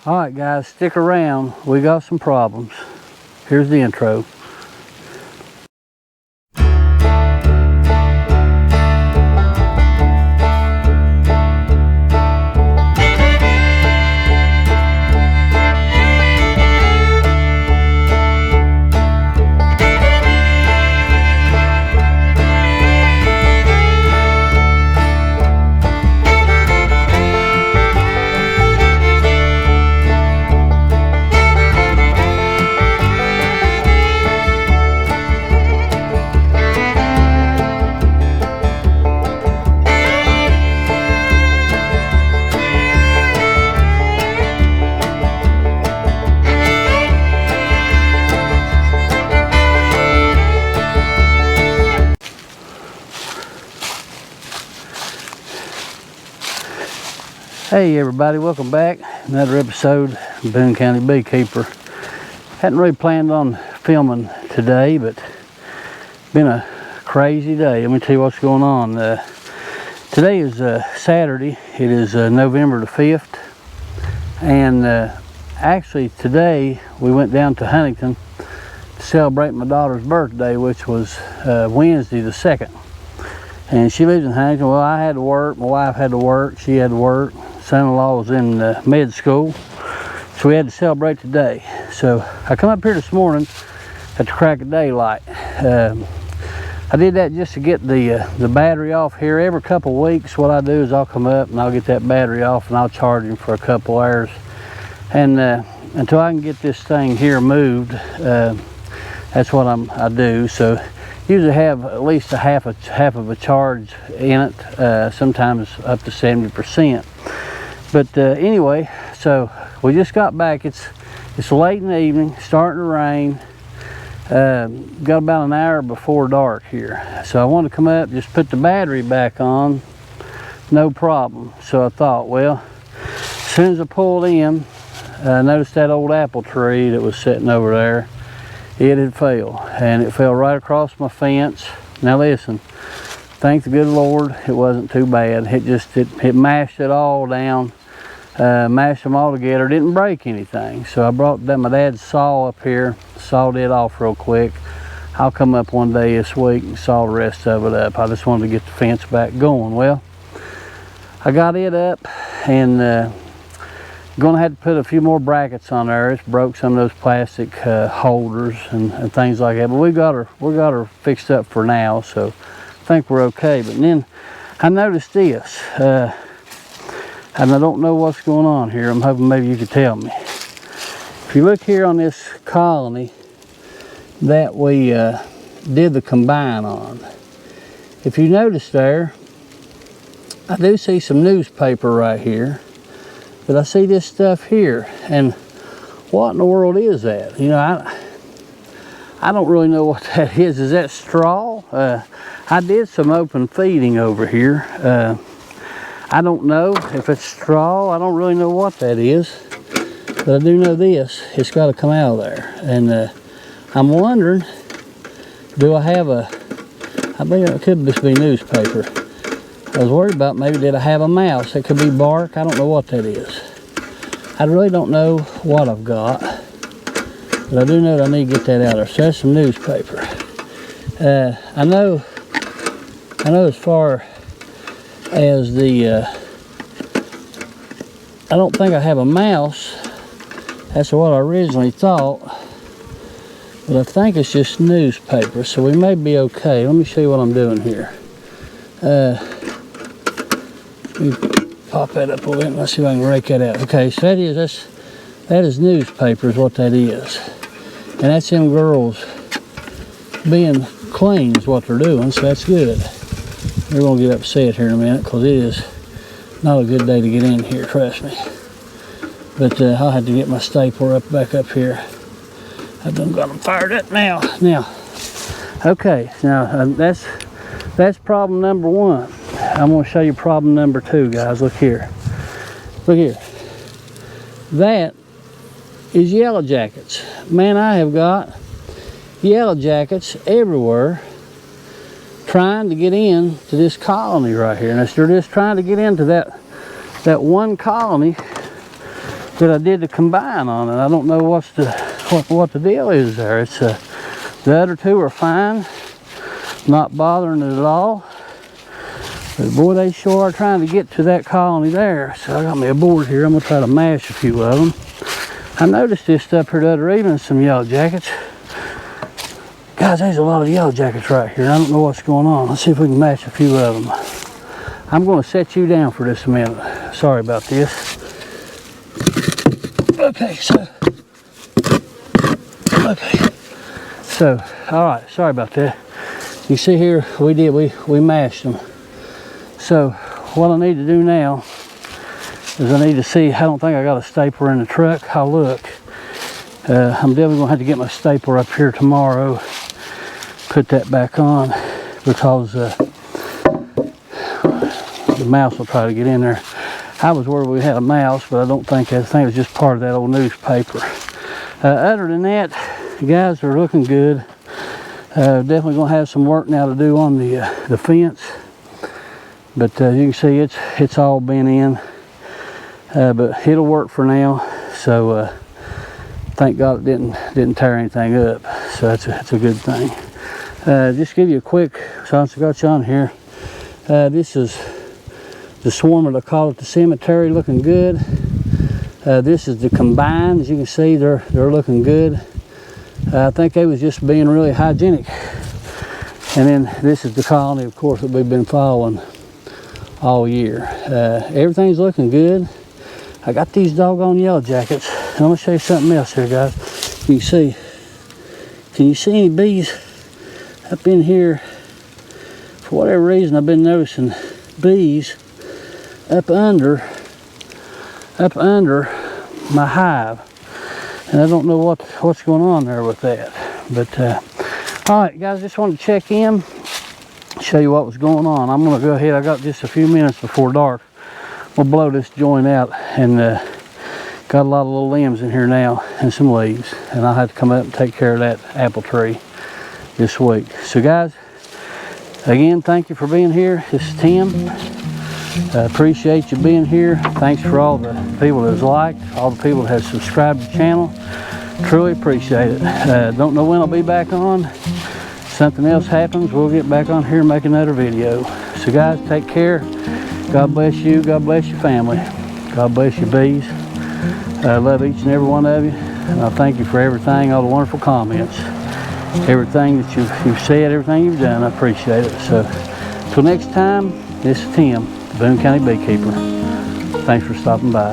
Alright guys, stick around. We got some problems. Here's the intro. Hey everybody, welcome back. Another episode of Boone County Beekeeper. Hadn't really planned on filming today, but it's been a crazy day. Let me tell you what's going on. Today is Saturday. It is November the 5th. And actually today we went down to Huntington to celebrate my daughter's birthday, which was Wednesday the 2nd. And she lives in Huntington. Well, I had to work, my wife had to work, she had to work. Son-in-law was in med school, so we had to celebrate today. So I come up here this morning at the crack of daylight. I did that just to get the battery off here. Every couple of weeks what I do is I'll come up and I'll get that battery off and I'll charge him for a couple hours. And until I can get this thing here moved, that's what I do. So usually have at least half of a charge in it, sometimes up to 70%. But anyway, so we just got back. It's late in the evening, starting to rain. Got about an hour before dark here. So I wanted to come up, just put the battery back on, no problem. So I thought, well, as soon as I pulled in, I noticed that old apple tree that was sitting over there. It had fell, and it fell right across my fence. Now listen, thank the good Lord, it wasn't too bad. It mashed it all down, mashed them all together. It didn't break anything. So I brought my dad's saw up here, sawed it off real quick. I'll come up one day this week and saw the rest of it up. I just wanted to get the fence back going. Well, I got it up, and gonna have to put a few more brackets on there. It's broke some of those plastic holders and things like that, but we got her fixed up for now, so I think we're okay. But then I noticed this, and I don't know what's going on here. I'm hoping maybe you could tell me. If you look here on this colony that we did the combine on, if you notice there, I do see some newspaper right here. But I see this stuff here, and what in the world is that? You know, I don't really know what that is. Is that straw? I did some open feeding over here. I don't know if it's straw. I don't really know what that is. But I do know this. It's got to come out of there. And I'm wondering, do I have I think it could just be newspaper. I was worried about maybe did I have a mouse. It could be bark. I don't know what that is. I really don't know what I've got, but I do know that I need to get that out there. So that's some newspaper. I know as far as I don't think I have a mouse. That's what I originally thought, but I think it's just newspaper, so we may be okay. Let me show you what I'm doing here. Let me pop that up a little bit and let's see if I can rake that out. Okay, so that is newspaper is what that is. And that's them girls being clean is what they're doing, so that's good. They're going to get upset here in a minute because it is not a good day to get in here, trust me. But I'll have to get my stapler back up here. I've done got them fired up now. Okay, now that's problem number one. I'm going to show you problem number two, guys. Look here. Look here. That is yellow jackets. Man, I have got yellow jackets everywhere trying to get in to this colony right here. And they're just trying to get into that one colony that I did the combine on it. I don't know what the deal is there. It's the other two are fine, not bothering it at all. But boy, they sure are trying to get to that colony there. So I got me a board here. I'm gonna try to mash a few of them. I noticed this stuff here the other evening, some yellow jackets. Guys, there's a lot of yellow jackets right here. I don't know what's going on. Let's see if we can mash a few of them. I'm going to set you down for just a minute. Sorry about this. Okay, so, all right, sorry about that. You see here, we mashed them. So what I need to do now is I need to see, I don't think I got a stapler in the truck. I'll look. I'm definitely going to have to get my stapler up here tomorrow. Put that back on because the mouse will try to get in there. I was worried we had a mouse, but I don't think that. I think it was just part of that old newspaper. Other than that, the guys are looking good. Definitely going to have some work now to do on the fence. But you can see it's all been in. But it'll work for now. So thank God it didn't tear anything up. So that's a good thing. Just give you a quick, since I got you on here. This is the swarm, or they call it the cemetery, looking good. This is the combine. As you can see, they're looking good. I think they was just being really hygienic. And then this is the colony, of course, that we've been following all year. Everything's looking good. I got these doggone yellow jackets. And I'm gonna show you something else here, guys. You can see. Can you see any bees up in here? For whatever reason, I've been noticing bees up under my hive, and I don't know what's going on there with that. But all right, guys, just wanted to check in, show you what was going on. I'm gonna go ahead. I got just a few minutes before dark. We'll blow this joint out, and got a lot of little limbs in here now and some leaves, and I'll have to come up and take care of that apple tree this week. So guys, again, thank you for being here. This is Tim. Appreciate you being here. Thanks for all the people that's liked, all the people that have subscribed to the channel. Truly appreciate it. Don't know when I'll be back on. Something else happens, we'll get back on here and make another video. So guys, take care. God bless you. God bless your family. God bless your bees. I love each and every one of you. And I thank you for everything, all the wonderful comments. Everything that you've said, everything you've done, I appreciate it. So, till next time, this is Tim, the Boone County Beekeeper. Thanks for stopping by.